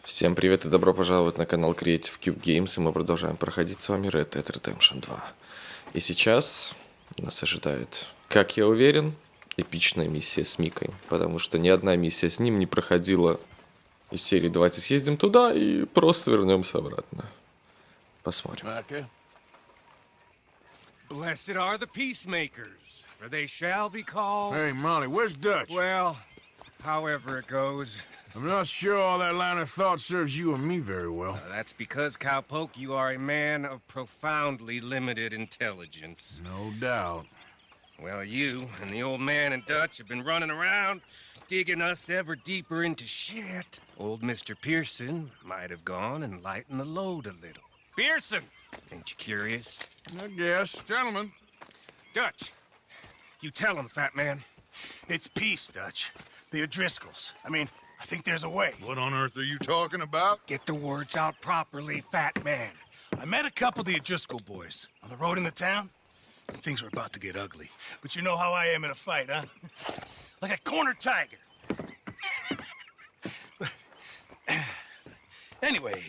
Всем привет и добро пожаловать на канал Creative Cube Games, и мы продолжаем проходить с вами Red Dead Redemption 2. И сейчас нас ожидает, как я уверен, эпичная миссия с Микой, потому что ни одна миссия с ним не проходила из серии «Давайте съездим туда и просто вернемся обратно». Посмотрим. Blessed are the peacemakers, for they shall be called... Hey, Molly, where's Dutch? Well, however it goes. I'm not sure all that line of thought serves you and me very well. That's because, Cowpoke, you are a man of profoundly limited intelligence. No doubt. Well, you and the old man and Dutch have been running around, digging us ever deeper into shit. Old Mr. Pearson might have gone and lightened the load a little. Pearson! Ain't you curious? I guess. Gentlemen. Dutch, you tell him, fat man. It's peace, Dutch. The O'Driscolls. I think there's a way. What on earth are you talking about? Get the words out properly, fat man. I met a couple of the O'Driscoll boys on the road into town, and things were about to get ugly. But you know how I am in a fight, huh? Like a corner tiger. Anyway,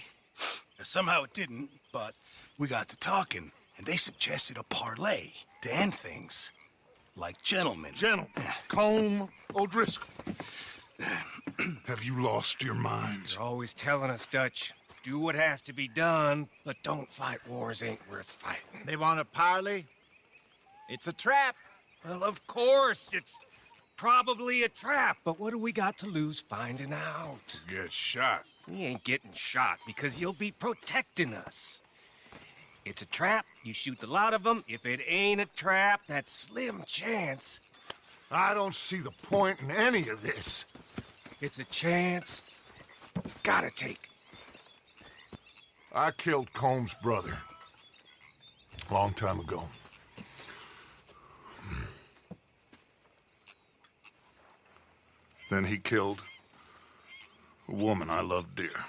somehow it didn't, but we got to talking, and they suggested a parlay to end things like gentlemen. Gentlemen, Combe O'Driscoll. Have you lost your minds? You're always telling us, Dutch, do what has to be done, but don't fight wars ain't worth fighting. They want a parley? It's a trap. Well, of course, it's probably a trap, but what do we got to lose finding out? Get shot. We ain't getting shot because you'll be protecting us. It's a trap, you shoot the lot of them. If it ain't a trap, that's slim chance. I don't see the point in any of this. It's a chance you gotta take. I killed Combs' brother a long time ago. Then he killed a woman I loved dear.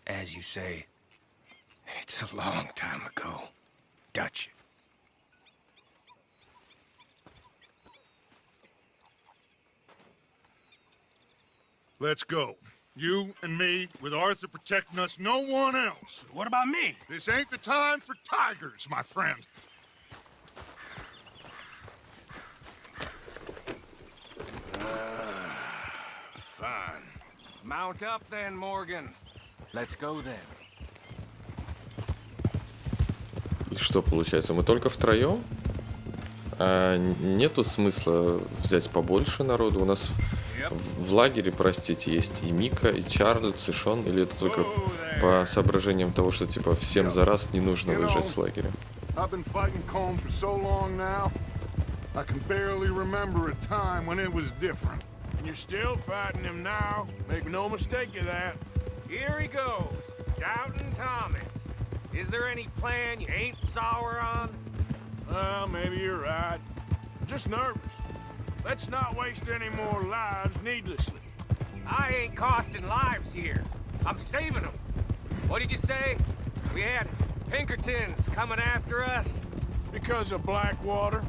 As you say, it's a long time ago, Dutch. Let's go. You and me, with Arthur protecting us, no one else. What about me? This ain't the time for tigers, my friend. Fine. Mount up then, Morgan. Let's go then. И что получается, мы только втроем? А нету смысла взять побольше народу? У нас в лагере, простите, есть и Мика, и Чарльз, и Шон, или это только по соображениям того, что типа всем за раз не нужно выезжать с лагеря? I've been fighting Combs for so long now, I can barely remember a time when it was different. And you're still fighting him now. Make no mistake of that. Here he goes, Doubting Thomas. Is there any plan you ain't sour on? Well, maybe you're right. I'm just nervous. Let's not waste any more lives needlessly. I ain't costing lives here. I'm saving them. What did you say? We had Pinkertons coming after us? Because of Blackwater?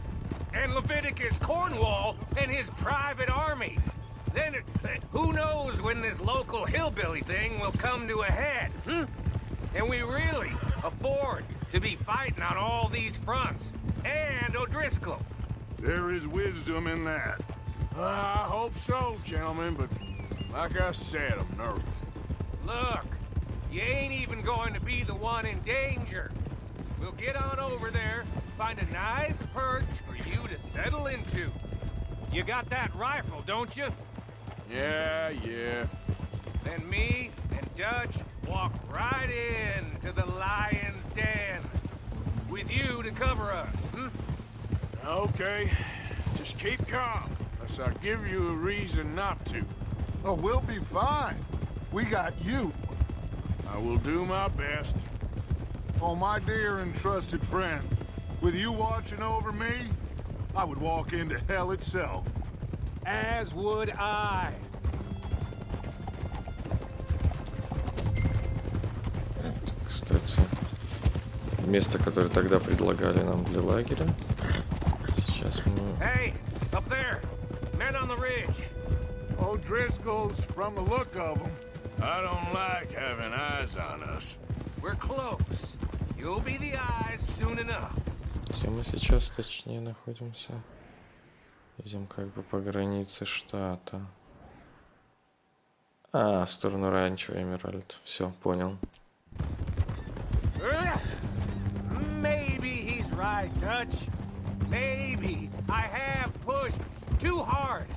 And Leviticus Cornwall and his private army. Then, who knows when this local hillbilly thing will come to a head, And we really afford to be fighting on all these fronts. And O'Driscoll. There is wisdom in that. I hope so, gentlemen, but like I said, I'm nervous. Look, you ain't even going to be the one in danger. We'll get on over there, find a nice perch for you to settle into. You got that rifle, don't you? Yeah. Then me and Dutch walk right in to the lion's den. With you to cover us, Okay, just keep calm, unless I give you a reason not to. Oh, we'll be fine. We got you. I will do my best. Oh, my dear and trusted friend. With you watching over me, I would walk into hell itself. As would I. Кстати, место, которое тогда предлагали нам для лагеря. Сейчас мы... Hey, up there! bridge. O'Driscoll's, from the look of them. I don't like having eyes on us. We're close. You'll be the eyes soon enough. Где мы сейчас точнее находимся? Идем как бы по границе штата. А, в сторону ранчо Эмеральд. Все, понял. Maybe he's right, Dutch. Maybe I have pushed too hard.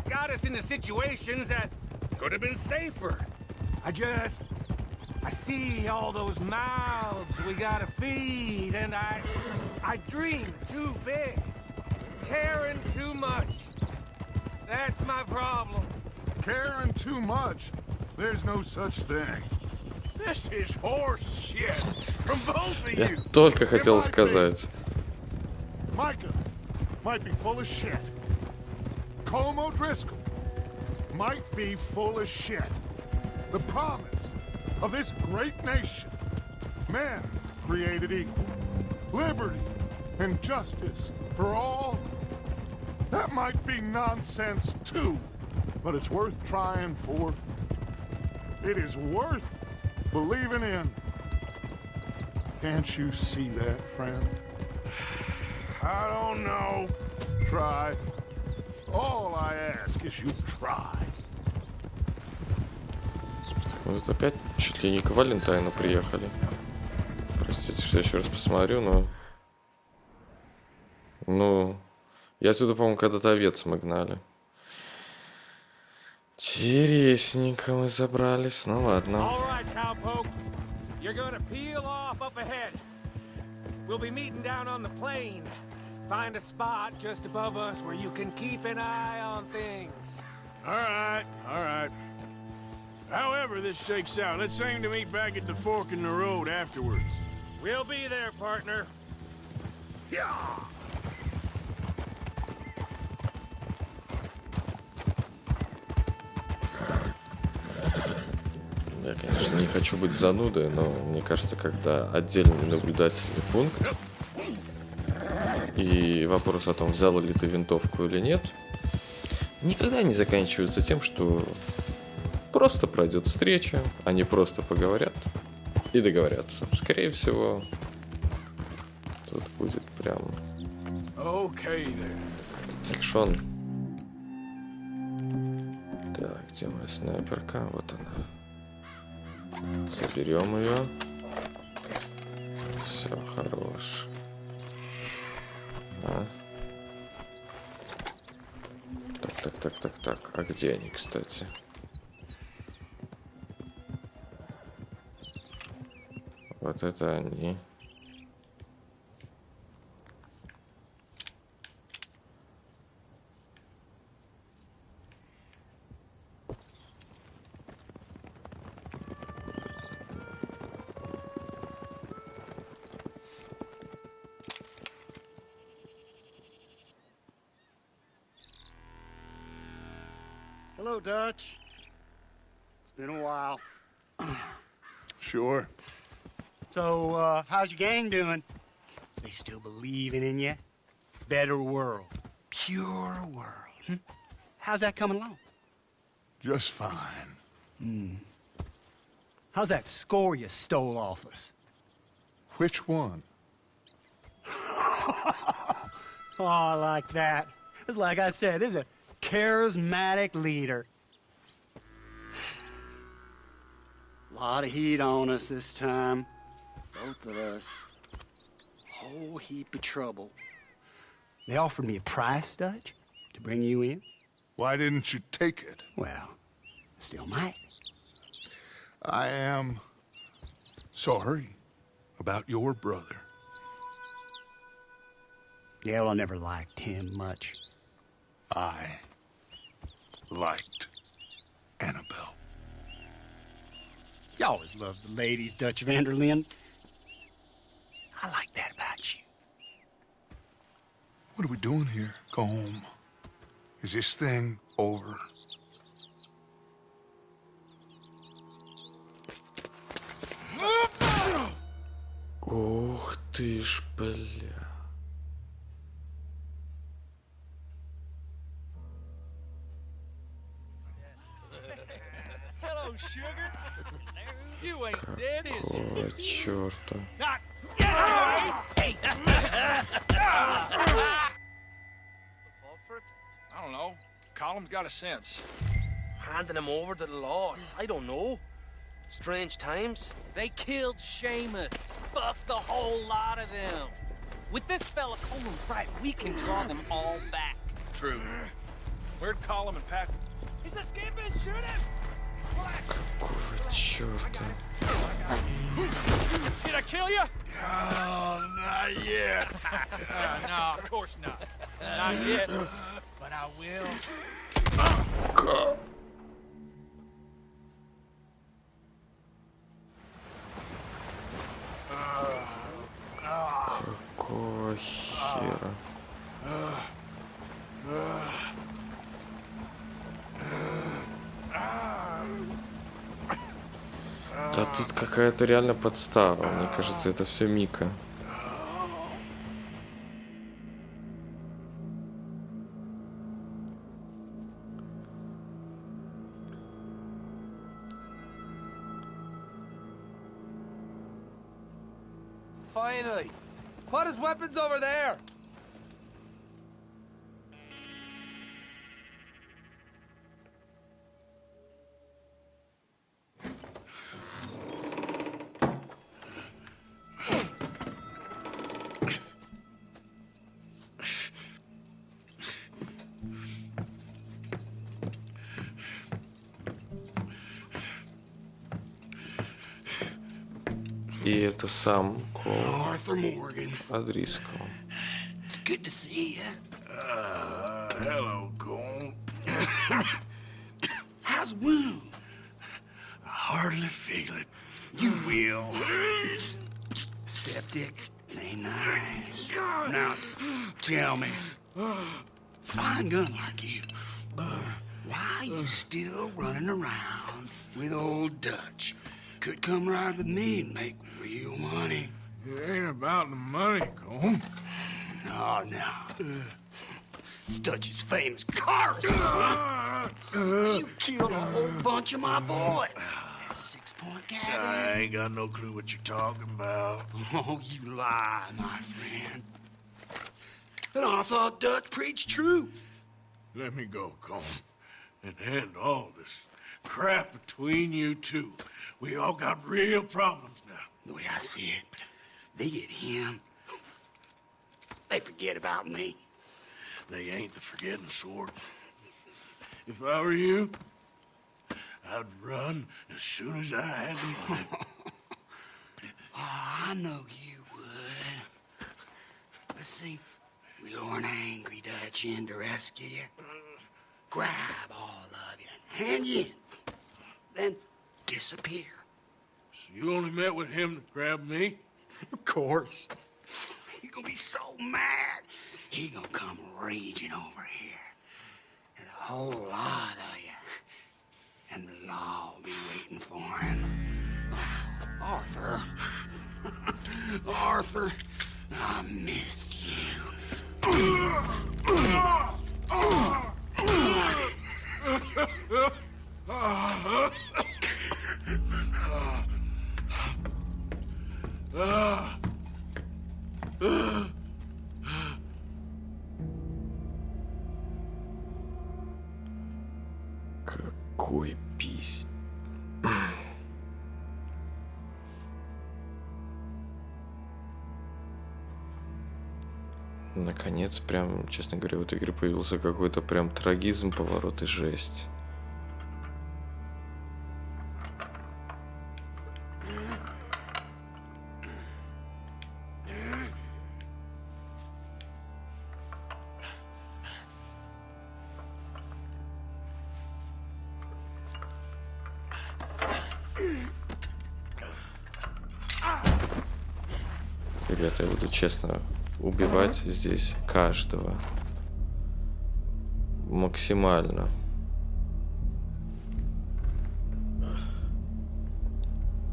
Got us into situations that could have been safer. I see all those mouths we gotta feed, and I dream too big, caring too much. That's my problem. Caring too much. There's no such thing. This is horse shit from both of Я you. только хотел сказать. Micah might be full of shit. Colm O'Driscoll might be full of shit. The promise of this great nation. Men created equal. Liberty and justice for all. That might be nonsense too, but it's worth trying for. It is worth believing in. Can't you see that, friend? I don't know. Try. All I ask is you try. Мы тут опять чуть ли не к Валентайну приехали. Простите, что я еще раз посмотрю, но... Ну... Я отсюда, по-моему, когда-то овец мы гнали. Интересненько мы забрались. Ну ладно. All right, cowpoke. You're gonna peel off up ahead. We'll be meeting down on the plain. Find a spot just above us where you can keep an eye on things. All right, all right. However this shakes out, let's aim to meet back at the fork in the road afterwards. We'll be there, partner. Я, конечно, не хочу быть занудой, но мне кажется, когда отдельный наблюдательный пункт и вопрос о том, взял ли ты винтовку или нет, никогда не заканчивается тем, что просто пройдет встреча, они просто поговорят и договорятся. Скорее всего, тут будет прям Okay, then. экшон. Так, где моя снайперка? Вот она. Заберем ее. Все, хорош. А? Так. А где они, кстати? Вот это они. Hello, Dutch. It's been a while. Sure. So, how's your gang doing? They still believing in you? Better world. Pure world. How's that coming along? Just fine. How's that score you stole off us? Which one? Oh, I like that. It's like I said, this is a charismatic leader. Lot of heat on us this time. Both of us. Whole heap of trouble. They offered me a price, Dutch, to bring you in. Why didn't you take it? Well, still might. I am sorry about your brother. Yeah, well, I never liked him much. I liked Annabelle. You always loved the ladies, Dutch Vanderlyn. I like that about you. What are we doing here? Go home. Is this thing over? Ух ты ж, бля. Какого черта? I don't know. Column's got a sense. Handing him over to the law. I don't know. Strange times. They killed Seamus. Fuck the whole lot of them. With this fella Coleman right, we can draw them all back. True. Where'd Column and Pack? He's escaping. Shoot him. Какого черта? Did I kill you? Oh, not yet. No, of course not. Not yet. But I will. Какого хера? Да тут какая-то реально подстава. Мне кажется, это все Мика. Finally. Put his weapons over there. И это сам Кол Arthur Morgan. Адрискал. It's good to see you. Hello, Cole. How's the wound? I hardly feel it. You will. Septic. Ain't nice. Now, tell me, fine gun like you, why are you still running around with old Dutch? Could come ride with me and make real money. It ain't about the money, Cole. No. It's Dutch's famous cars. You killed a whole bunch of my boys. That 6-point I cabin. ain't got no clue what you're talking about. Oh, you lie, my friend. But I thought Dutch preached truth. Let me go, Cole, and end all this crap between you two. We all got real problems now. The way I see it, they get him. They forget about me. They ain't the forgetting sort. If I were you, I'd run as soon as I had the money. Oh, I know you would. Let's see, we lure an angry Dutch in to rescue you. Grab all of you and hand you in. Then disappear. So you only met with him to grab me? Of course. He's gonna be so mad. He gonna come raging over here. And a whole lot of you. And the law will be waiting for him. Oh, Arthur. Arthur, I missed you. Какой пиздец. Наконец, прям, честно говоря, в этой игре появился какой-то прям трагизм, поворот и жесть. Ребята, я буду честно убивать здесь каждого. Максимально.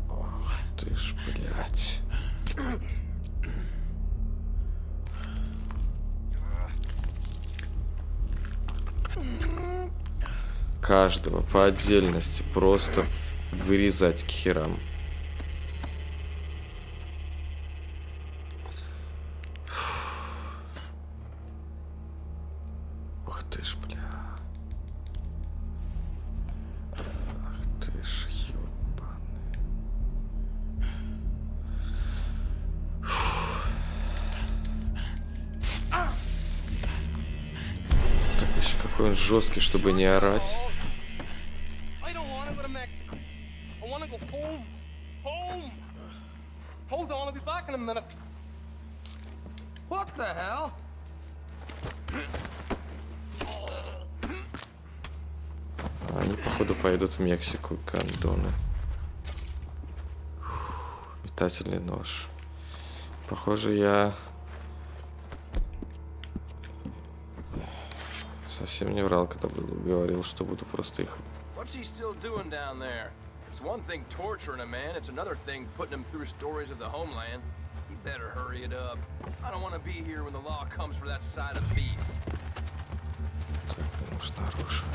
Ох ты ж, блядь. каждого по отдельности просто вырезать к херам. Ух ты ж, бля. Ах ты ж, ёбаный. Так еще какой он жесткий, чтобы не орать. I don't want to go to Mexico. I want to go home. Home. Hold on, I'll be back in a minute. What the hell? Они, походу, поедут в Мексику, гондоны. Метательный нож. Похоже, я совсем не врал, когда говорил, что буду просто их... What's he still doing down there? It's one thing torturing a man, it's another thing putting him through stories of the homeland. He better hurry it up. I don't want to be here when the law comes for that side of beef. Так, мне нужно оружие.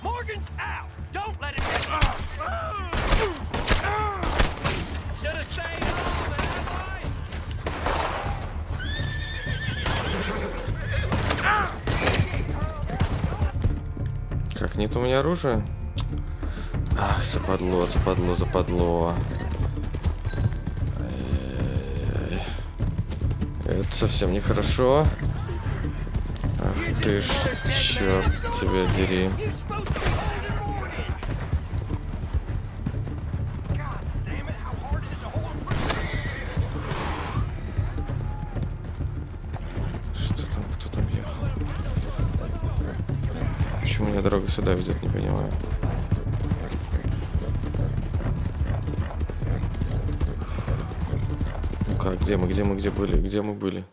Morgan's out! Don't let him get... Should have stayed home, Как, нет у меня оружия? Ах, западло, западло, западло. Ай-яй-яй. Это совсем нехорошо. Ах ты ж, черт тебя дери. You're supposed to be holding Morgan! God damn it, how hard is it to hold him? Что там, кто там ехал? Почему меня дорога сюда ведет, не понимаю. Ну как, где мы были? Где мы были?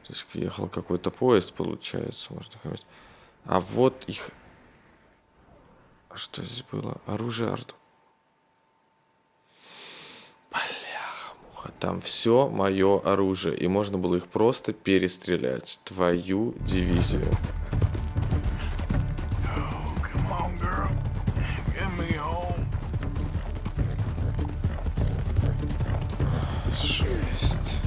То есть ехал какой-то поезд, получается, можно сказать. А вот их... А что здесь было? Оружие арт. Бляха-муха. Там все мое оружие. И можно было их просто перестрелять. Твою дивизию. Oh, come on, girl. Get me home. Жесть.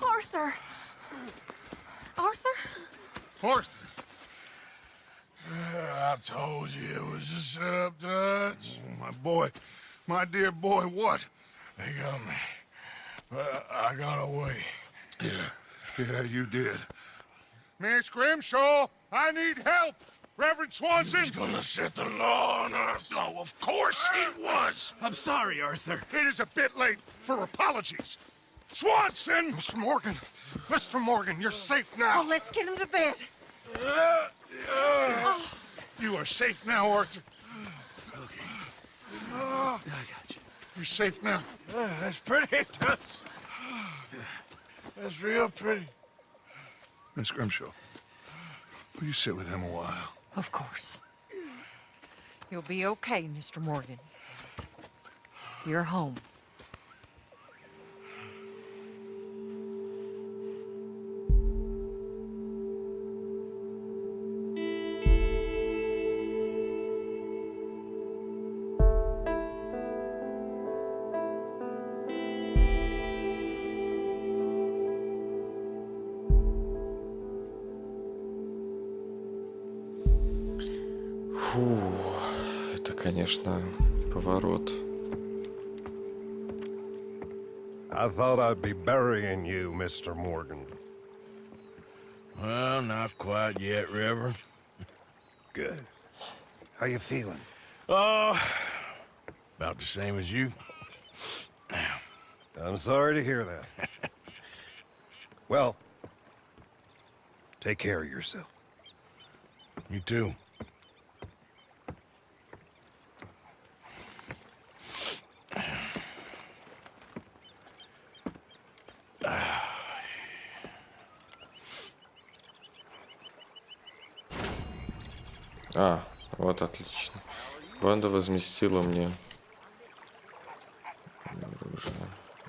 Arthur! Arthur? Arthur. I told you it was a setup, Dutch. My boy, my dear boy, what? They got me. But I got away. Yeah, you did. Miss Grimshaw, I need help! Reverend Swanson! He's gonna set the law on us. Oh, of course he was. I'm sorry, Arthur. It is a bit late for apologies. Swanson! Mr. Morgan, you're safe now. Oh, let's get him to bed. You are safe now, Arthur. Okay. I got you. You're safe now. That's pretty, Dutch. That's real pretty. Miss Grimshaw, will you sit with him a while? Of course. You'll be okay, Mr. Morgan. You're home. конечно, поворот. I thought I'd be burying you, Mr. Morgan. Well, not quite yet, Reverend. Good. How you feeling? Oh, about the same as you. I'm sorry to hear that. Well, take care of yourself. You too. А, вот отлично. Банда возместила мне.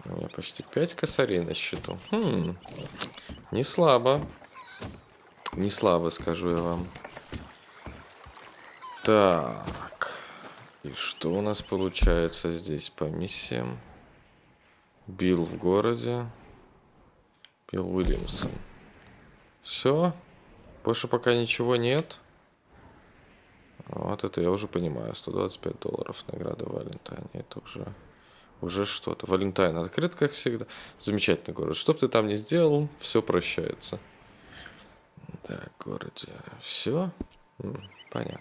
У меня почти 5 косарей на счету. Не слабо. Не слабо, скажу я вам. Так. И что у нас получается здесь по миссиям? Билл в городе. Билл Уильямсон. Все. Больше пока ничего нет. Вот это я уже понимаю. $125 награда Валентайна. Это уже что-то. Валентайн открыт, как всегда. Замечательный город. Что бы ты там ни сделал, все прощается. Так, в городе. Все? Понятно.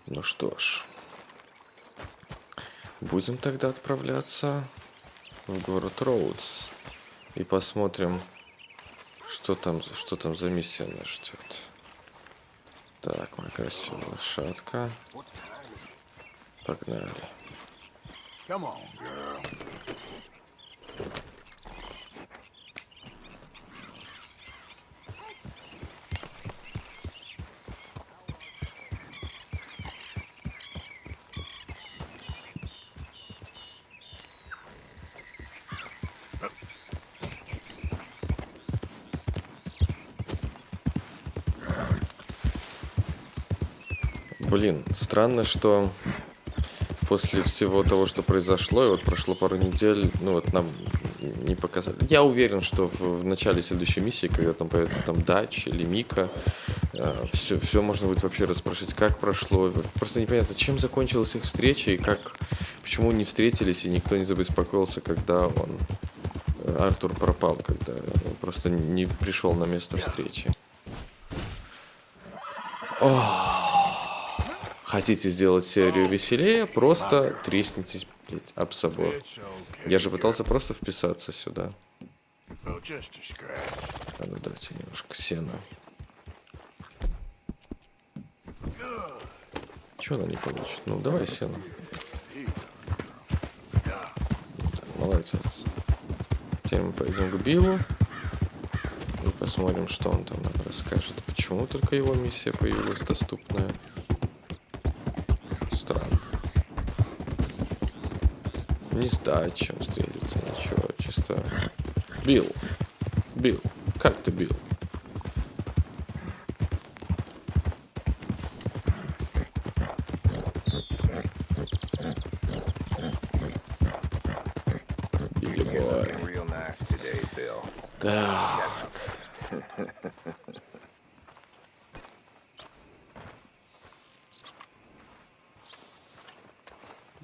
Ну что ж. Будем тогда отправляться в город Роудс. И посмотрим, что там за миссия нас ждет. Так, моя красивая лошадка. Погнали. Come on, girl. Блин, странно, что после всего того, что произошло, и вот прошло пару недель, ну вот нам не показали. Я уверен, что в начале следующей миссии, когда там появится там Дач или Мика, все можно будет вообще расспрашивать, как прошло. Просто непонятно, чем закончилась их встреча и почему не встретились, и никто не забеспокоился, когда Артур пропал, когда просто не пришел на место встречи. Хотите сделать серию веселее, просто треснитесь, блядь, об собор. Я же пытался просто вписаться сюда. А ну дайте немножко сена. Чего она не получит? Ну давай сено. Так, молодец. Теперь мы пойдем к Биллу и посмотрим, что он там нам расскажет. Почему только его миссия появилась доступная? Странно. Не с Дачем встретиться, ничего, чисто... Билл, как ты, Билл? Так.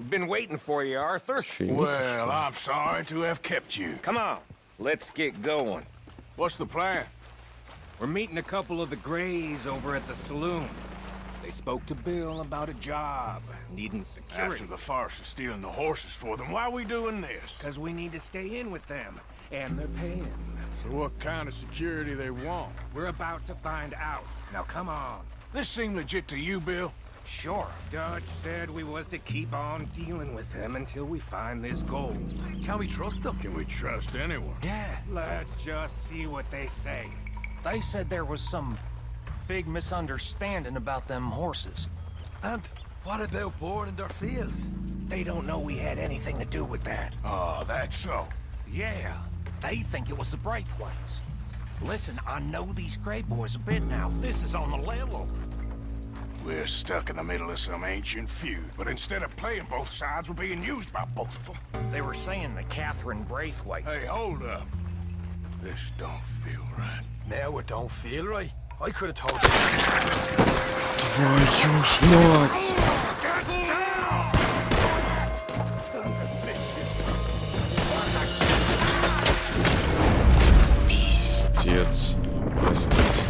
Been waiting for you, Arthur. Well, I'm sorry to have kept you. Come on, let's get going. What's the plan? We're meeting a couple of the Greys over at the saloon. They spoke to Bill about a job, needing security. After the farce of stealing the horses for them, why are we doing this? Because we need to stay in with them, and they're paying. So what kind of security they want? We're about to find out. Now come on. This seem legit to you, Bill? Sure. Dutch said we was to keep on dealing with them until we find this gold. Can we trust them? Can we trust anyone? Yeah. Let's just see what they say. They said there was some big misunderstanding about them horses. And what about boarding their fields? They don't know we had anything to do with that. Oh, that's so. Yeah, they think it was the Braithwaites. Listen, I know these Grey boys a bit now. This is on the level. We're stuck in the middle of some ancient feud, but instead of playing both sides, we're being used by both of them. They were saying that Catherine Braithwaite... Hey, hold up. This don't feel right. Now it don't feel right. Твою ж мать! Пиздец. Простите.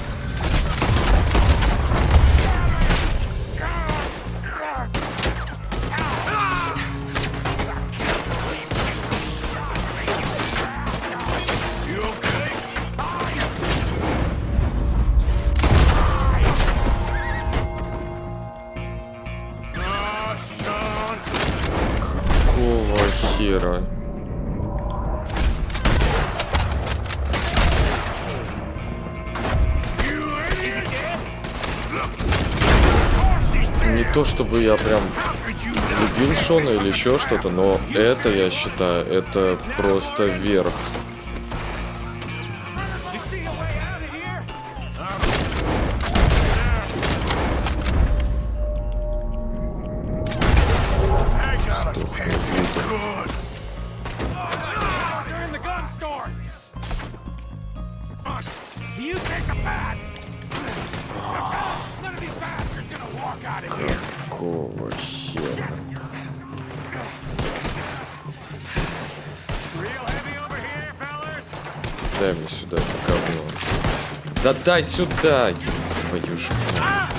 Какого хера? Не то чтобы я прям любил Шона или еще что-то, но это, я считаю, это просто верх. Какого хера? Дай мне сюда это говно. Да дай сюда, ёб твою ж мать.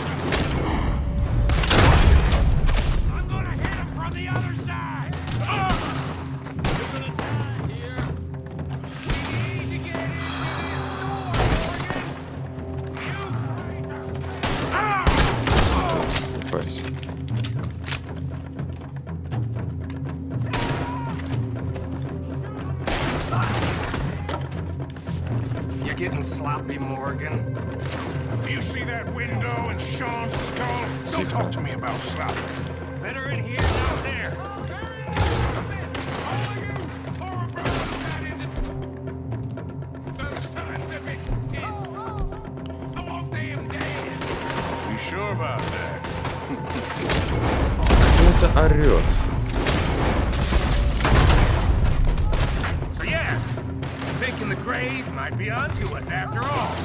Парься. You're getting sloppy, Morgan. You see that window and Sean's skull? Don't talk to me about slop. Better in here than out there. You sure about that? Кто-то орёт. So yeah, thinking the Greys might be onto us after all.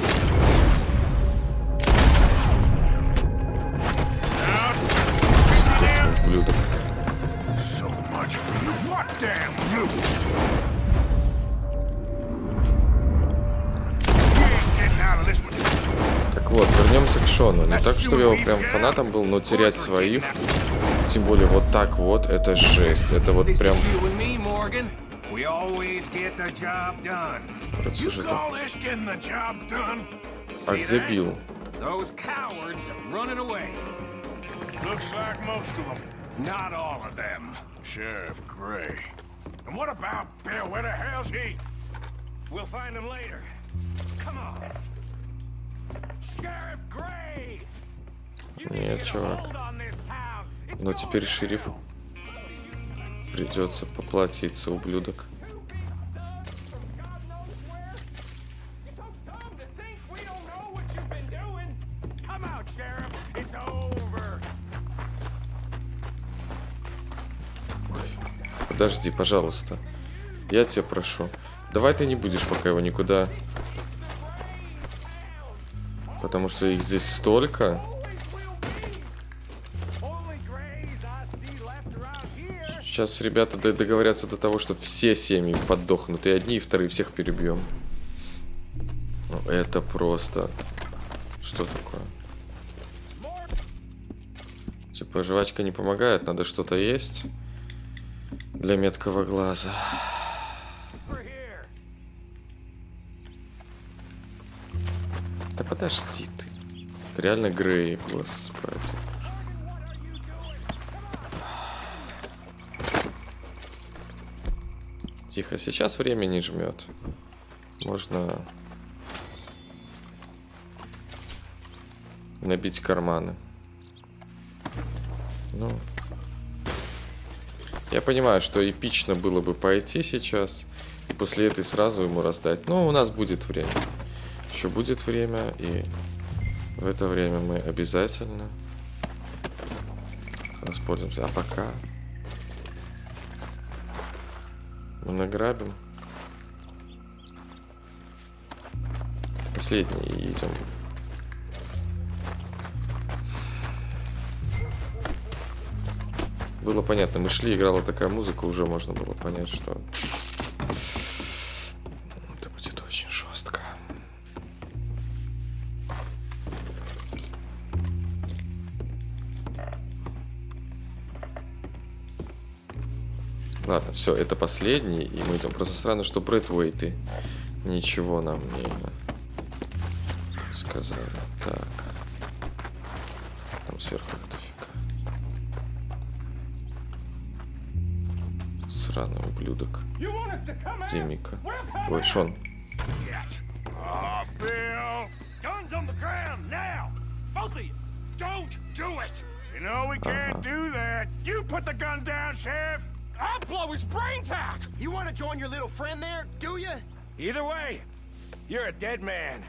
Ублюдок. So much for loot. What damn loot? You ain't getting out of this one. Так вот, вернемся к Шону. Не так, что я его прям фанатом был, но терять своих, тем более вот так вот, это жесть. Это вот прям... Процежито. А где Билл? Looks like most of them. Not all of them. Sheriff Gray. And what about Bill? Where the hell's he? We'll find him later. Come on. Sheriff Gray! Нет, чувак. Но теперь шерифу придется поплатиться, ублюдок. Подожди, пожалуйста. Я тебя прошу. Давай ты не будешь пока его никуда. Потому что их здесь столько. Сейчас ребята договорятся до того, что все семьи поддохнут. И одни, и вторые всех перебьем. Ну, это просто... Что такое? Типа жвачка не помогает, надо что-то есть. Для меткого глаза. Да подожди ты. Это реально Грей, господи. Тихо, сейчас время не жмет. Можно набить карманы. Ну... Я понимаю, что эпично было бы пойти сейчас и после этой сразу ему раздать. Но у нас будет время. Еще будет время, и в это время мы обязательно воспользуемся. А пока мы награбим. Последний и идем было понятно. Мы шли, играла такая музыка, уже можно было понять, что это будет очень жестко. Ладно, все, это последний, и мы идем. Просто странно, что БЛАЖЕННЫ ничего нам не сказали. Так. Там сверху кто фига. Сраный ублюдок. Димика. Ой, Шон. Oh, Bill! Guns on the ground now! Both of you! Don't do it! You know we can't do that. You put the gun down, Sheriff! I'll blow his brains out! You want to join your little friend there, do you? Either way, you're a dead man.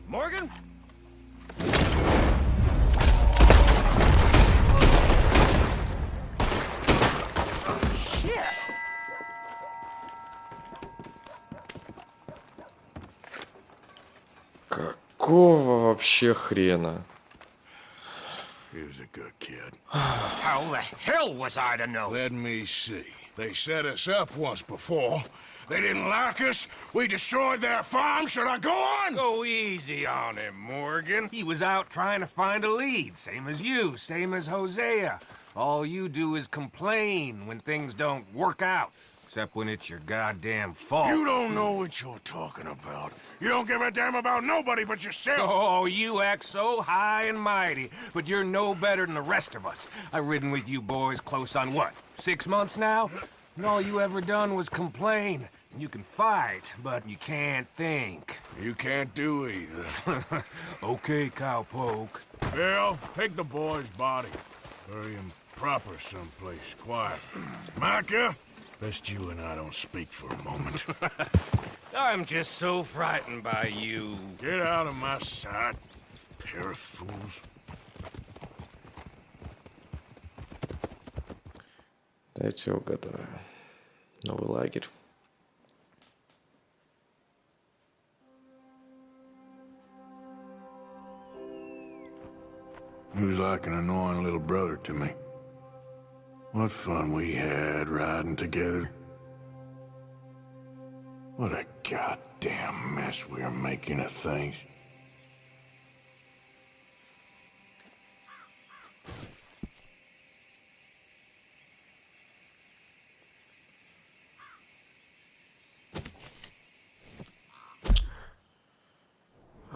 Morgan? Shit! Какого вообще хрена? He was a good kid. How the hell was I to know? Let me see. They set us up once before. They didn't like us. We destroyed their farm. Should I go on? Go easy on him, Morgan. He was out trying to find a lead, same as you, same as Hosea. All you do is complain when things don't work out. Except when it's your goddamn fault. You don't know what you're talking about. You don't give a damn about nobody but yourself. Oh, you act so high and mighty, but you're no better than the rest of us. I've ridden with you boys close on what, 6 months now? And all you ever done was complain. You can fight, but you can't think. You can't do either. Okay, cowpoke. Bill, take the boy's body. Bury him proper someplace quiet. Micah, best you and I don't speak for a moment. I'm just so frightened by you. Get out of my sight, pair of fools. Дайте угадаю. Новый лагерь. He was like an annoying little brother to me. What fun we had riding together. What a goddamn mess we are making of things.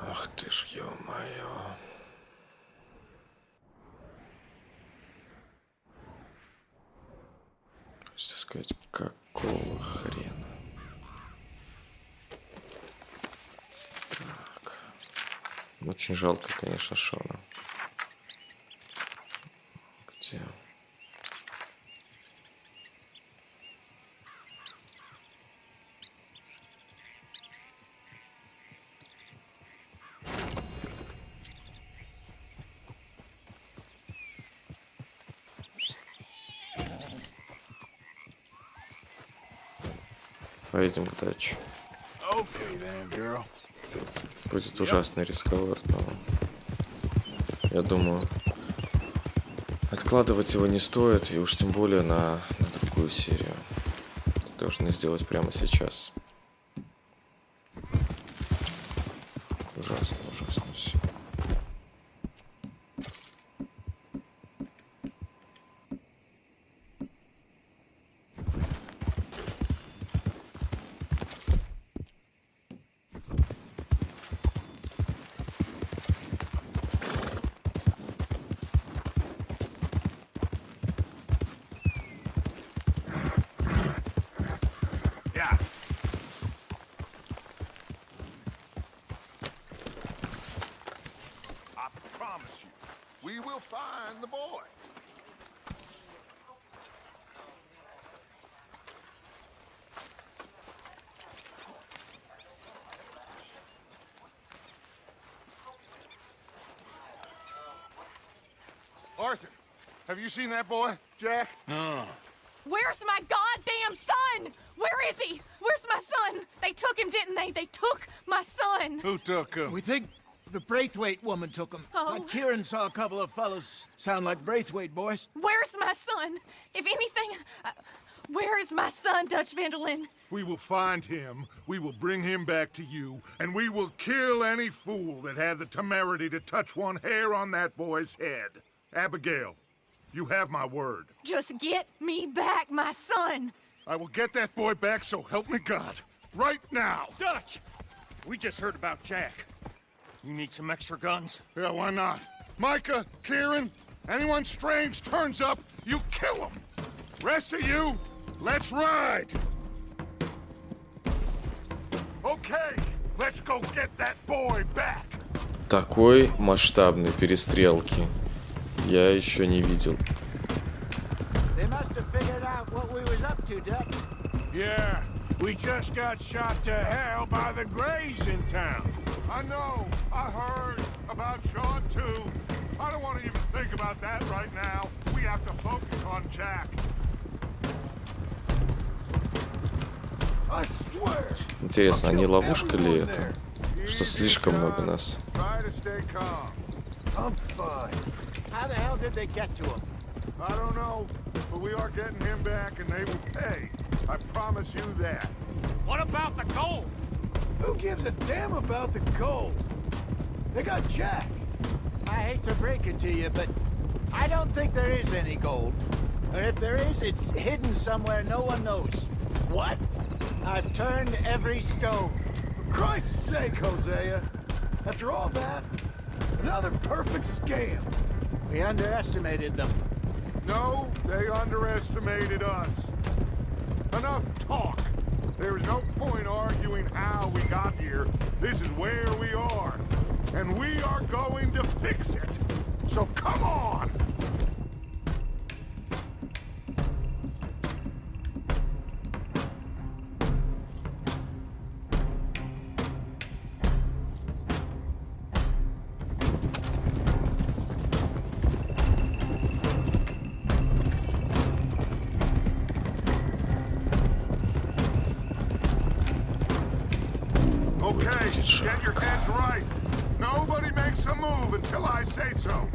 Ах ты ж, ё-моё. Хочется сказать, какого хрена? Так. Очень жалко, конечно, Шона. Где? Поедем к даче. Okay then, girl. Будет ужасный разговор, но я думаю, откладывать его не стоит, и уж тем более на другую серию. Это должны сделать прямо сейчас. Ужасно, ужасно все. Find the boy. Arthur, have you seen that boy, Jack? No. Where's my goddamn son? Where is he? Where's my son? They took him, didn't they? They took my son. Who took him? We think The Braithwaite woman took him. Oh. Kieran saw a couple of fellows sound like Braithwaite boys. Where's my son? If anything, where is my son, Dutch Vanderlyn? We will find him, we will bring him back to you, and we will kill any fool that had the temerity to touch one hair on that boy's head. Abigail, you have my word. Just get me back, my son. I will get that boy back, so help me God. Right now. Dutch! We just heard about Jack. You need some extra guns? Yeah, why not? Micah, Kieran, anyone strange turns up, you kill him. Rest of you, let's ride. Okay, let's go get that boy back. Такой масштабной перестрелки я еще не видел. They must have figured out what we was up to, Dutch. Yeah, we just got shot to hell by the Greys in town. I know, I heard about Sean too. I don't want to even think about that right now. We have to focus on Jack. I swear. Интересно, а не ловушка ли это? Что слишком много нас. Try to stay calm. I'm fine. How the hell did they get to him? I don't know, but we are getting him back and they will pay. I promise you that. What about the gold? Who gives a damn about the gold? They got Jack. I hate to break it to you, but I don't think there is any gold. And if there is, it's hidden somewhere no one knows. What? I've turned every stone. For Christ's sake, Hosea. After all that, another perfect scam. We underestimated them. No, they underestimated us. Enough talk. There is no point arguing how we got here. This is where we are. And we are going to fix it. So come on! Okay, get your heads right. Nobody makes a move until I say so.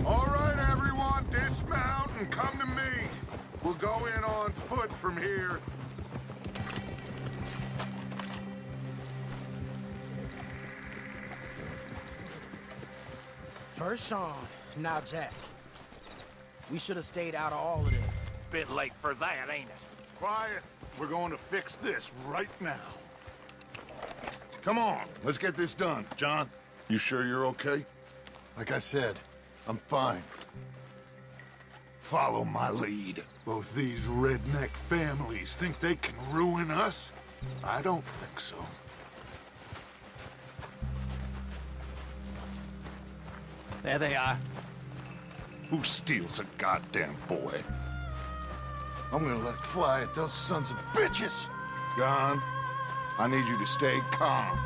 All right, everyone, dismount and come to me. We'll go in on foot from here. First Sean, now Jack. We should have stayed out of all of this. Bit late for that, ain't it? Quiet. We're going to fix this right now. Come on, let's get this done. John, you sure you're okay? Like I said, I'm fine. Follow my lead. Both these redneck families think they can ruin us? I don't think so. There they are. Who steals a goddamn boy? I'm gonna let fly at those sons of bitches. John, I need you to stay calm.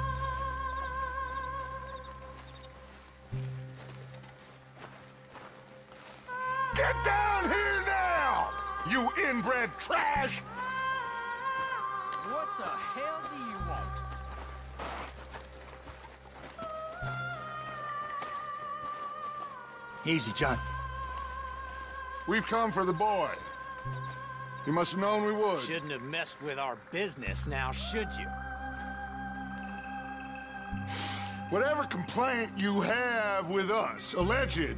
Get down here now, you inbred trash! What the hell do you want? Easy, John. We've come for the boy. You must have known we would. Shouldn't have messed with our business now, should you? Whatever complaint you have with us, alleged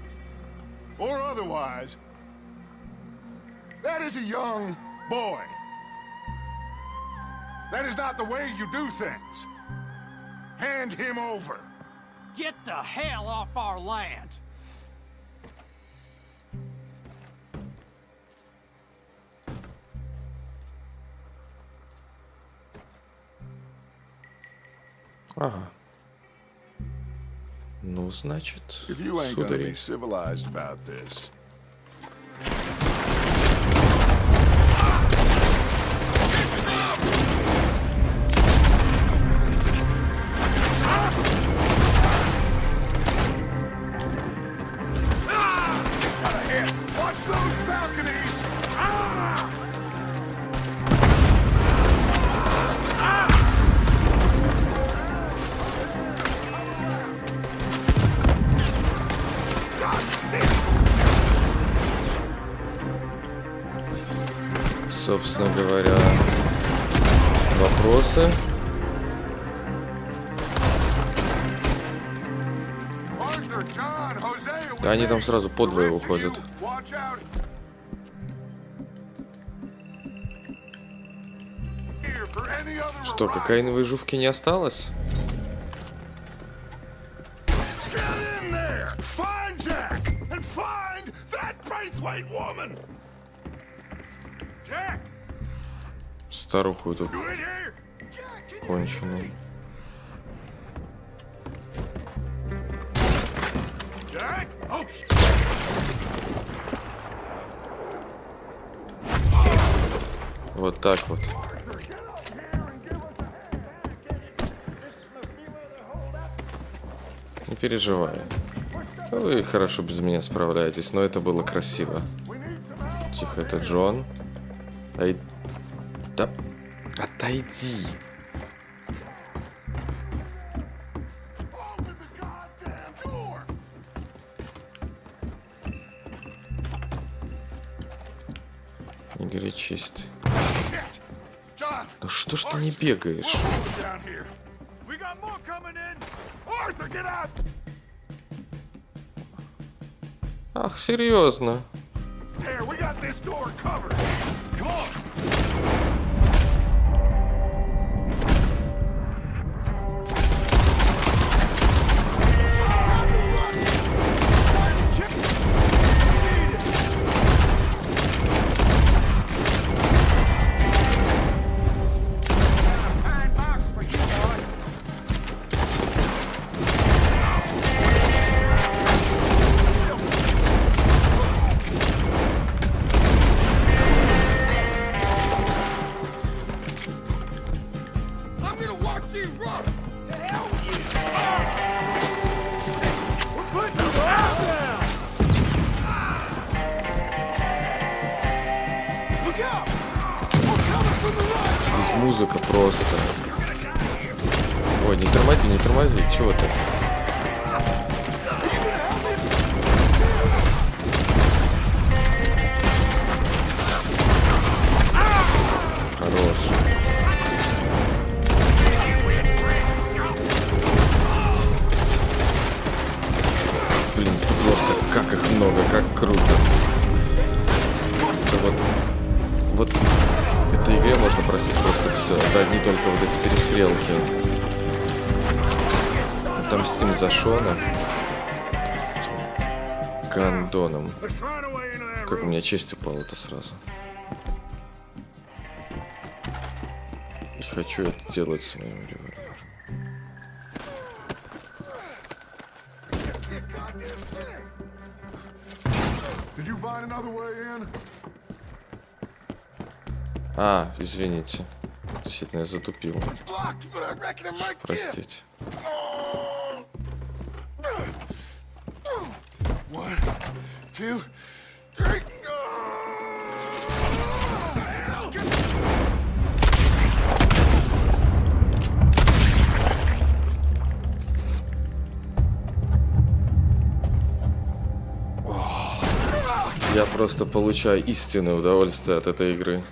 or otherwise, that is a young boy. That is not the way you do things. Hand him over. Get the hell off our land! Ага. Ну, значит, If you ain't gonna судари. be civilized about this. Watch those balconies! Ah! Собственно говоря, вопросы. Да они там сразу подвое уходят. Что, кокаиновой жувки не осталось? Старуху тут конченую. Вот так вот. Не переживай. Вы хорошо без меня справляетесь, но это было красиво. Тихо, это Джон. Ай... Да... Отойди. Не горячись. Ну что ж ты не бегаешь? Ах, серьезно? Музыка просто. Ой, не тормози, не тормози. Чего ты? Хорош. Блин, просто как их много, как круто. Это вот в этой игре можно простить просто все. За одни только вот эти перестрелки. Отомстим за Шона. Гандоном. Как у меня честь упала-то сразу. Не хочу это делать с моим револьвером. А, извините. Действительно, я затупил. Простите. One, two, three. Я просто получаю истинное удовольствие от этой игры.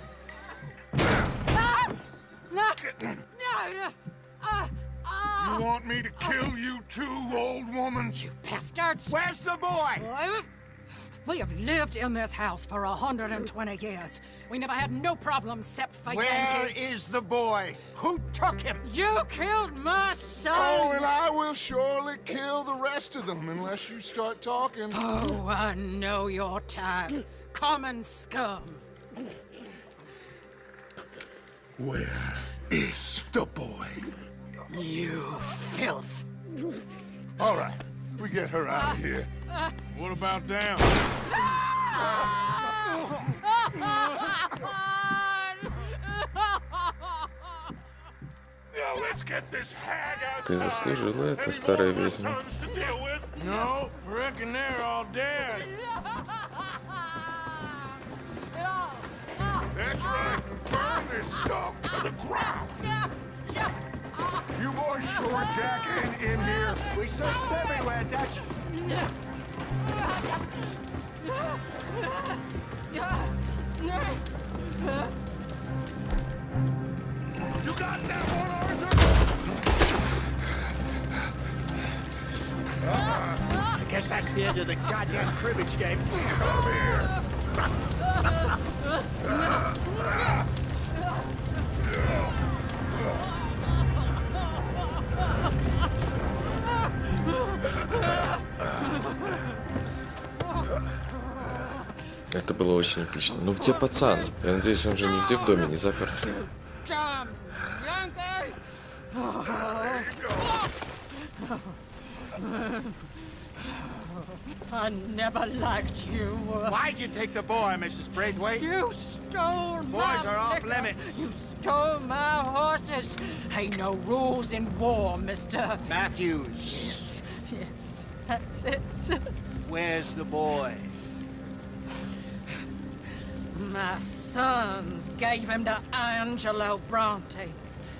You want me to kill you too, old woman? You bastards! Where's the boy? We have lived in this house for 120 years. We never had no problems except for Where Yankees. is the boy? Who took him? You killed my son! Oh, and I will surely kill the rest of them unless you start talking. Oh, I know your type. Common scum. Where is the boy? You filth. All right, we get her out of here. What about down? Let's get this hag out. Ты заслужила это, старая ведьма. No, reckon they're all dead. That's right. Burn this dump to the ground. You boys sure Jack ain't in here? We searched everywhere, Dutch. You got that one, Arthur? I guess that's the end of the goddamn cribbage game. Come here. Это было очень эпично. Ну где пацан? Я надеюсь, он же нигде в доме не запер. I never liked you. Why'd you take the boy, Mrs. Braithwaite? You stole my Boys are off liquor. limits. You stole my horses. Ain't no rules in war, Mr. Matthews. Yes, yes, that's it. Where's the boy? My sons gave him to Angelo Bronte.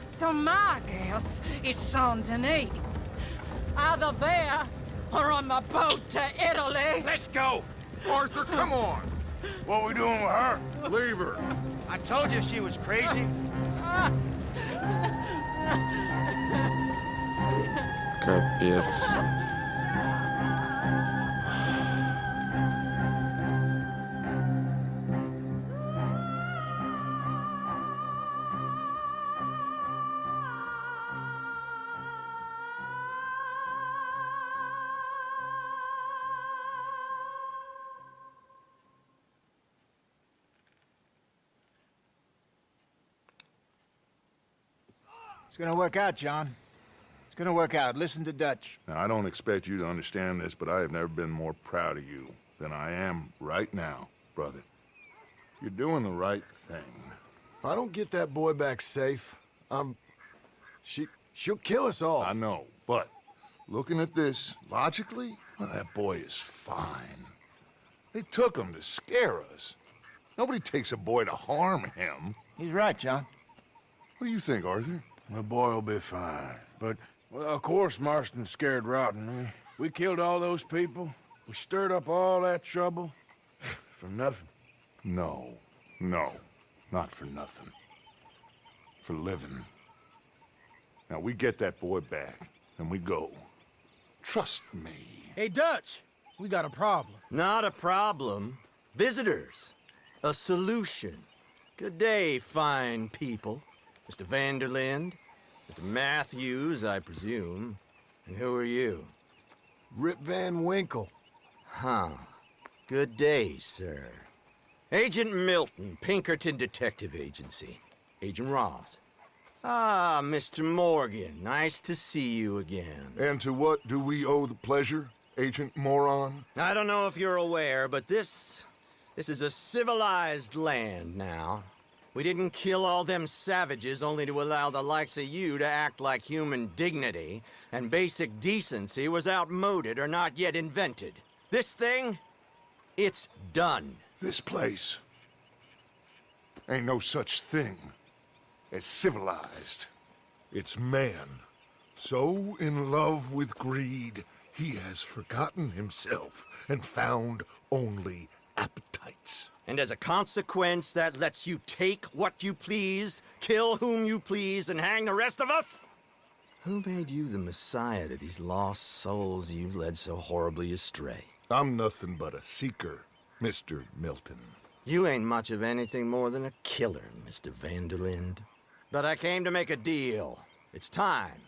So my guess is Saint Denis. Either there or on the boat to Italy. Let's go. Arthur, come on. What we doing with her? Leave her. I told you she was crazy. Капец. It's gonna work out, John. It's gonna work out. Listen to Dutch. Now, I don't expect you to understand this, but I have never been more proud of you than I am right now, brother. You're doing the right thing. If I don't get that boy back safe, she'll kill us all. I know, but looking at this logically, well, that boy is fine. They took him to scare us. Nobody takes a boy to harm him. He's right, John. What do you think, Arthur? The boy will be fine. But, well, of course Marston's scared rotten. We killed all those people. We stirred up all that trouble. For nothing. No, not for nothing. For living. Now, we get that boy back, and we go. Trust me. Hey, Dutch, we got a problem. Not a problem. Visitors. A solution. Good day, fine people. Mr. Vanderlind, Mr. Matthews, I presume. And who are you? Rip Van Winkle. Huh. Good day, sir. Agent Milton, Pinkerton Detective Agency. Agent Ross. Ah, Mr. Morgan, nice to see you again. And to what do we owe the pleasure, Agent Moron? I don't know if you're aware, but this is a civilized land now. We didn't kill all them savages only to allow the likes of you to act like human dignity, and basic decency was outmoded or not yet invented. This thing, it's done. This place ain't no such thing as civilized. It's man, so in love with greed, he has forgotten himself and found only appetites. And as a consequence, that lets you take what you please, kill whom you please, and hang the rest of us? Who made you the messiah to these lost souls you've led so horribly astray? I'm nothing but a seeker, Mr. Milton. You ain't much of anything more than a killer, Mr. Vanderlind. But I came to make a deal. It's time.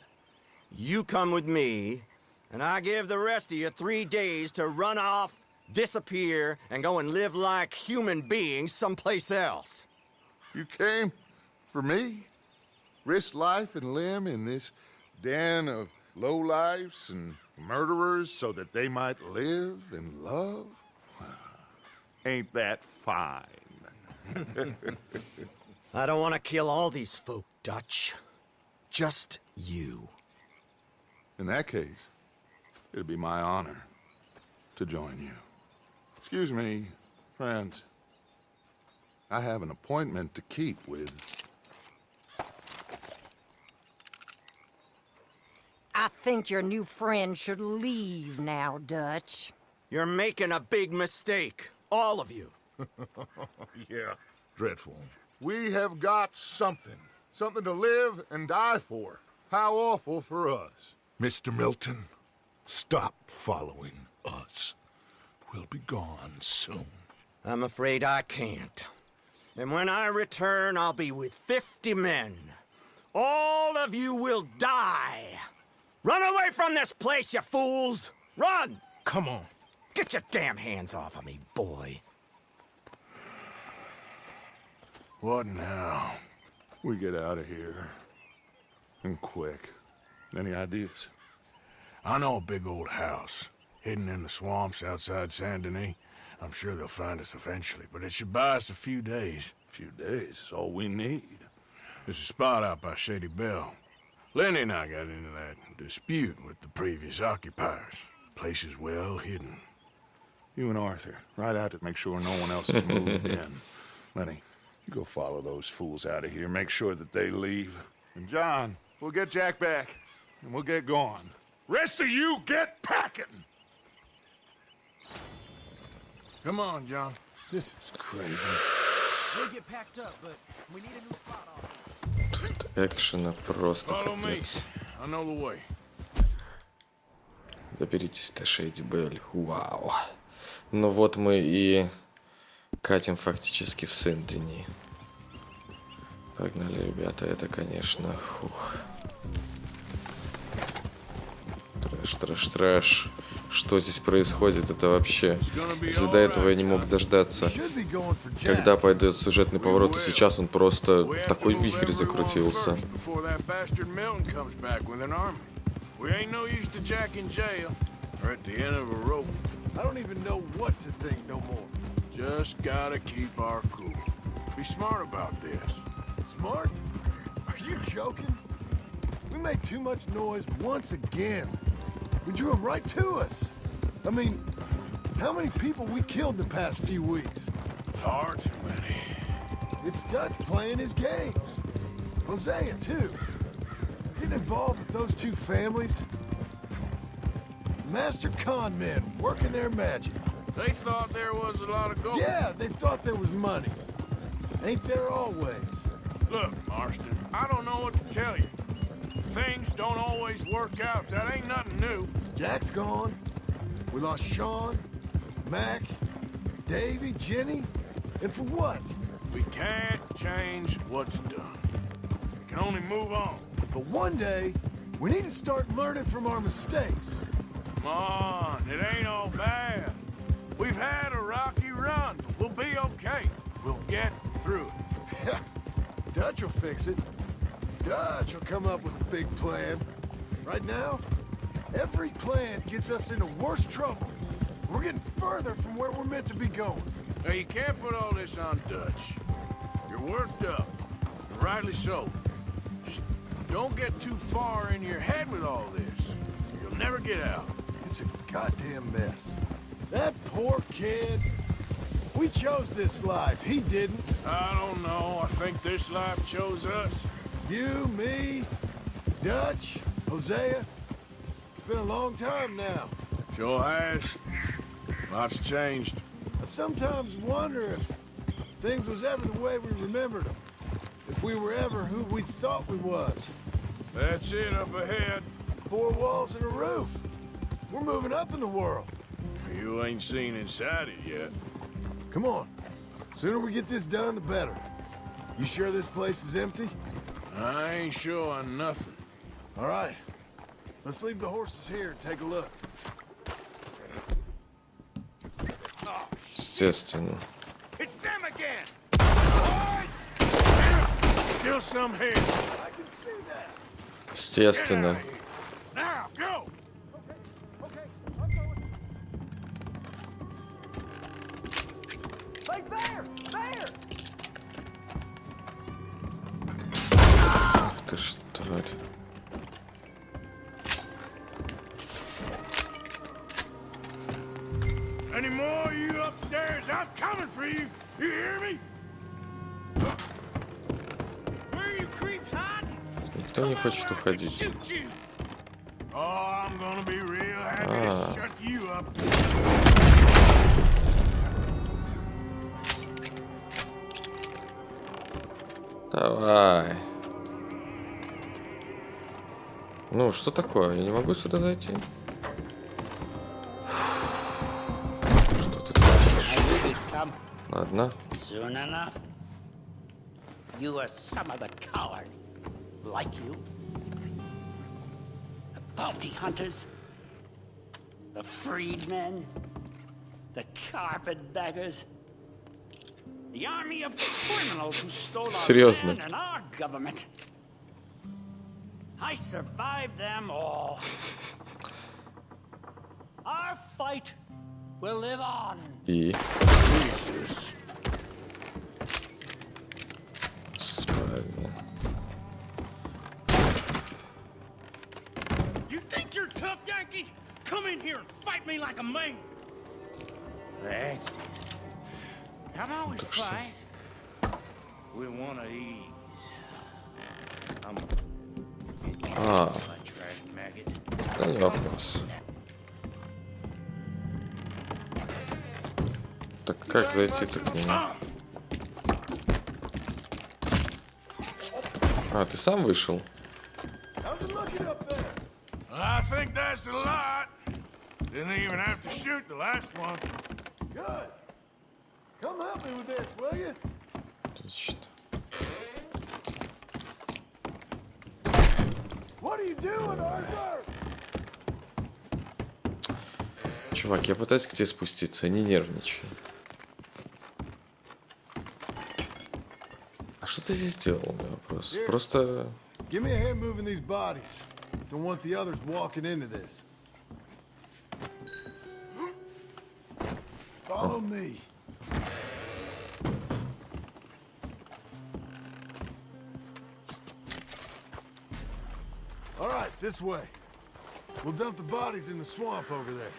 You come with me, and I give the rest of you 3 days to run off, disappear, and go and live like human beings someplace else. You came for me? Risk life and limb in this den of lowlifes and murderers so that they might live and love? Ain't that fine? I don't want to kill all these folk, Dutch. Just you. In that case, it'd be my honor to join you. Excuse me, friends. I have an appointment to keep with... I think your new friend should leave now, Dutch. You're making a big mistake. All of you. Yeah, dreadful. We have got something. Something to live and die for. How awful for us. Mr. Milton, stop following us. We'll be gone soon. I'm afraid I can't. And when I return, I'll be with 50 men. All of you will die. Run away from this place, you fools! Run! Come on. Get your damn hands off of me, boy. What now? We get out of here. And quick. Any ideas? I know a big old house, hidden in the swamps outside Saint Denis. I'm sure they'll find us eventually, but it should buy us a few days. A few days is all we need. There's a spot out by Shady Bell. Lenny and I got into that dispute with the previous occupiers. Place is well hidden. You and Arthur, ride out to make sure no one else has moved in. Lenny, you go follow those fools out of here. Make sure that they leave. And John, we'll get Jack back, and we'll get going. Rest of you, get packing! Come on, John. This is crazy. We'll get packed up, but we need a new spot on. Тут экшена просто капец. I know the way. Доберитесь до Шейди Белль. Вау. Ну вот мы и катим фактически в Сен-Дени. Погнали, ребята, это, конечно, фух. Трэш, трэш, трэш. Что здесь происходит, это вообще... Если до этого я не мог дождаться, когда пойдет сюжетный поворот, и сейчас он просто в такой вихрь закрутился. Smart? Are you joking? We made too much noise once again. We drew them right to us. I mean, how many people we killed the past few weeks? Far too many. It's Dutch playing his games. Hosea, too. Getting involved with those two families. Master con men working their magic. They thought there was a lot of gold. Yeah, they thought there was money. Ain't there always? Look, Marston, I don't know what to tell you. Things don't always work out. That ain't nothing new. Jack's gone. We lost Sean, Mac, Davy, Jenny. And for what? We can't change what's done. We can only move on. But one day, we need to start learning from our mistakes. Come on, it ain't all bad. We've had a rocky run, but we'll be okay. We'll get through it. Dutch will fix it. Dutch will come up with a big plan. Right now, every plan gets us into worse trouble. We're getting further from where we're meant to be going. Now, you can't put all this on Dutch. You're worked up, and rightly so. Just don't get too far in your head with all this. You'll never get out. It's a goddamn mess. That poor kid. We chose this life. He didn't. I don't know. I think this life chose us. You, me, Dutch, Hosea. It's been a long time now. Sure has. Lots changed. I sometimes wonder if things was ever the way we remembered them. If we were ever who we thought we was. That's it up ahead. 4 walls and a roof. We're moving up in the world. You ain't seen inside it yet. Come on. Sooner we get this done, the better. You sure this place is empty? I ain't sure on nothing. All right. Let's leave the horses here and take a look. Естественно. It's them again. Still some here. I can see that. Естественно. Now, go. Okay, I'm going. Like there! There! Ах ты ж тварь. Any more of you upstairs? I'm coming for you. You hear me? Никто не хочет уходить. Давай. Ну, что такое? Я не могу сюда зайти? Что тут хочешь? Ладно. Soon enough. You are some of the coward, like you. The bounty hunters, the freedmen, the carpetbaggers, the army of criminals who stole our land and our government. I survived them all. Our fight will live on. И... You think you're tough, Yankee? Come in here and fight me like a man. That's it. How about we fight with one of these? I'm да не вопрос. Так как зайти-то к нему? А, ты сам вышел? I think that's a lot. Didn't even have to shoot the last one. Good. Come help me with this, will you? Отлично. What are you doing, Arthur? Чувак, я пытаюсь к тебе спуститься, не нервничай. А что ты здесь делал, у меня вопрос? Просто... Give me a hand moving these bodies. Don't want the others walking into this. Follow me. All right, this way. We'll dump the bodies in the swamp over there.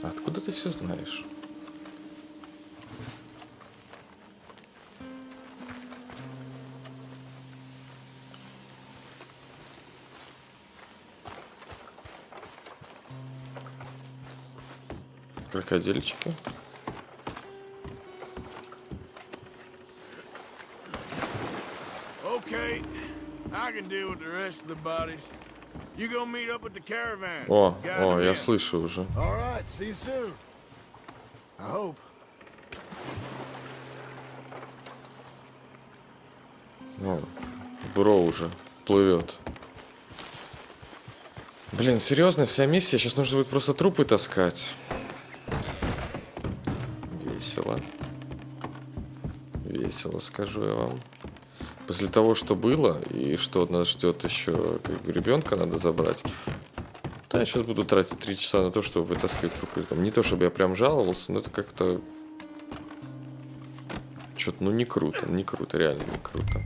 Откуда ты все знаешь? Крокодильчики. Okay, I can deal with the rest of the bodies. You go meet up with the caravan. О, я слышу уже. All right, see you soon. I hope. О, бро уже плывет. Блин, серьезно, вся миссия? Сейчас нужно будет просто трупы таскать. Весело. Весело, скажу я вам. После того, что было, и что нас ждет еще, как бы, ребенка надо забрать. Да, я сейчас буду тратить 3 часа на то, чтобы вытаскивать трупы. Там, не то, чтобы я прям жаловался, но это как-то... Что-то, ну, не круто, реально не круто.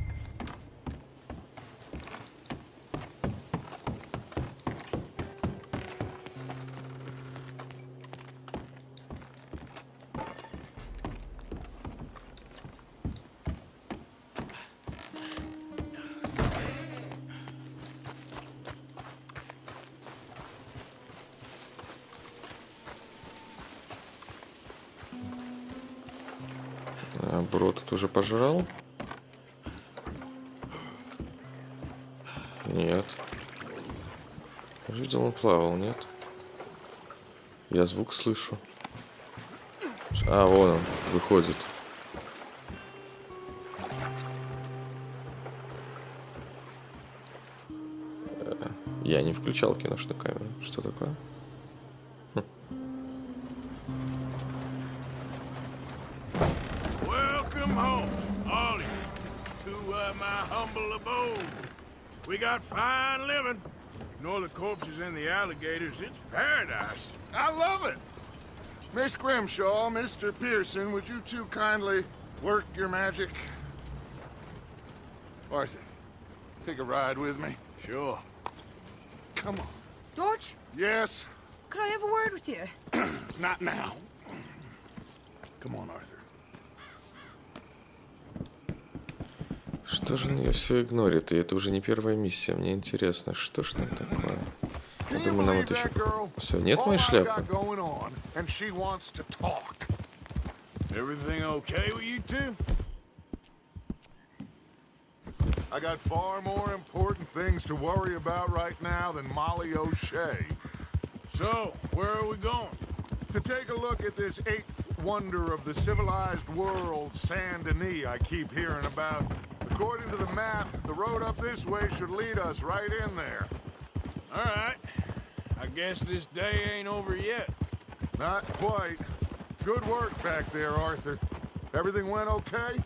Бро тут уже пожрал? Нет. Я видел, он плавал, нет? Я звук слышу. А, вон он, выходит. Я не включал киношную камеру. Что такое? We got fine living. Ignore the corpses and the alligators. It's paradise. I love it. Miss Grimshaw, Mr. Pearson, would you two kindly work your magic? Arthur, take a ride with me. Sure. Come on. George? Yes? Could I have a word with you? Not now. Come on, Arthur. Тоже он ее все игнорит, и это уже не первая миссия. Мне интересно, что ж там такое. Я думаю, нам это еще... Все, нет моей шляпы. Everything okay with you two? I got far more important things to worry about right now than Molly O'Shea. So, where are we going? To take a look at this eighth wonder of the civilized world, Saint Denis, I keep hearing about. According to the map, the road up this way should lead us right in there. All right. I guess this day ain't over yet. Not quite. Good work back there, Arthur. Everything went okay?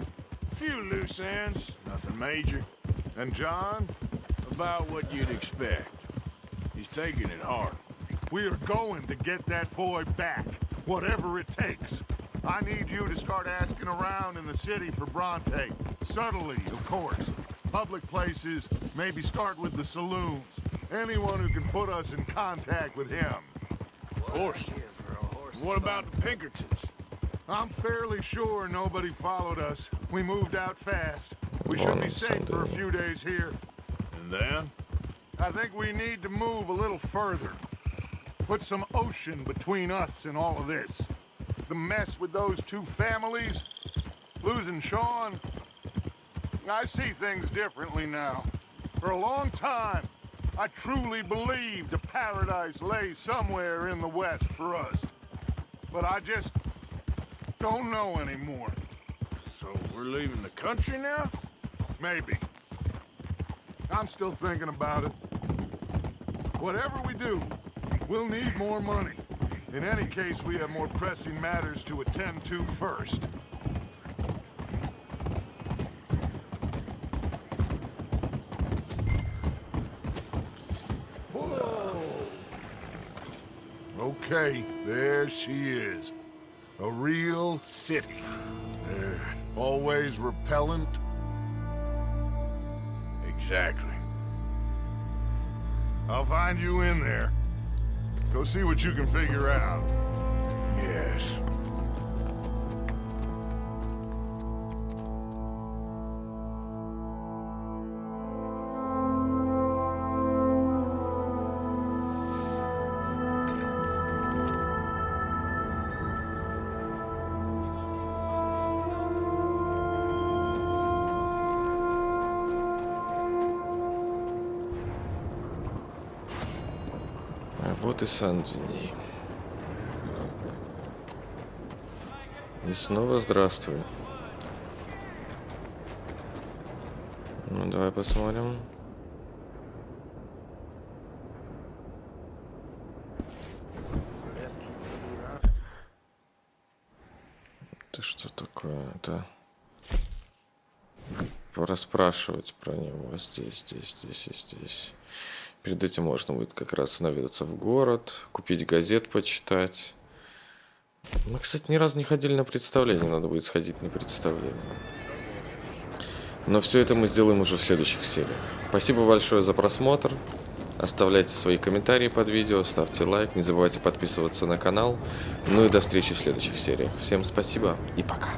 Few loose ends, nothing major. And John? About what you'd expect. He's taking it hard. We are going to get that boy back, whatever it takes. I need you to start asking around in the city for Bronte. Subtly, of course. Public places, maybe start with the saloons. Anyone who can put us in contact with him. Of course. What about the Pinkertons? I'm fairly sure nobody followed us. We moved out fast. We should be safe for a few days here. And then? I think we need to move a little further. Put some ocean between us and all of this. The mess with those two families, losing Sean. I see things differently now. For a long time, I truly believed a paradise lay somewhere in the West for us. But I just don't know anymore. So we're leaving the country now? Maybe. I'm still thinking about it. Whatever we do, we'll need more money. In any case, we have more pressing matters to attend to first. Whoa! Okay, there she is. A real city. Always repellent. Exactly. I'll find you in there. Go see what you can figure out. Yes. Вот и Сан-Дени. И снова здравствуй. Ну, давай посмотрим. Это что такое? Это порасспрашивать про него здесь и здесь. Перед этим можно будет как раз наведаться в город, купить газет, почитать. Мы, кстати, ни разу не ходили на представление, надо будет сходить на представление. Но все это мы сделаем уже в следующих сериях. Спасибо большое за просмотр. Оставляйте свои комментарии под видео, ставьте лайк, не забывайте подписываться на канал. Ну и до встречи в следующих сериях. Всем спасибо и пока.